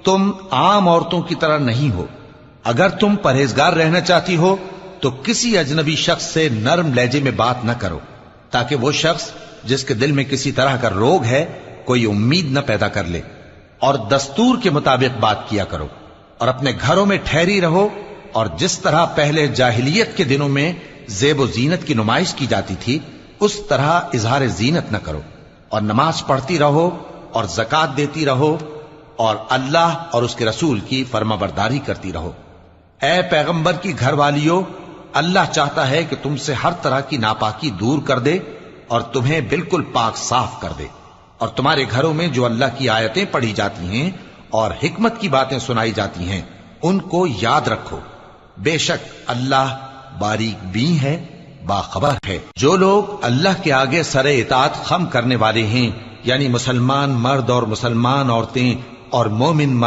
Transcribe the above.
تم عام عورتوں کی طرح نہیں ہو۔ اگر تم پرہیزگار رہنا چاہتی ہو تو کسی اجنبی شخص سے نرم لہجے میں بات نہ کرو، تاکہ وہ شخص جس کے دل میں کسی طرح کا روگ ہے کوئی امید نہ پیدا کر لے، اور دستور کے مطابق بات کیا کرو، اور اپنے گھروں میں ٹھہری رہو، اور جس طرح پہلے جاہلیت کے دنوں میں زیب و زینت کی نمائش کی جاتی تھی اس طرح اظہار زینت نہ کرو، اور نماز پڑھتی رہو اور زکوٰۃ دیتی رہو، اور اللہ اور اس کے رسول کی فرما برداری کرتی رہو۔ اے پیغمبر کی گھر والیو، اللہ چاہتا ہے کہ تم سے ہر طرح کی ناپاکی دور کر دے اور تمہیں بالکل پاک صاف کر دے، اور تمہارے گھروں میں جو اللہ کی آیتیں پڑھی جاتی ہیں اور حکمت کی باتیں سنائی جاتی ہیں ان کو یاد رکھو، بے شک اللہ باریک بین ہے، باخبر ہے۔ جو لوگ اللہ کے آگے سر اطاعت خم کرنے والے ہیں، یعنی مسلمان مرد اور مسلمان عورتیں اور مومن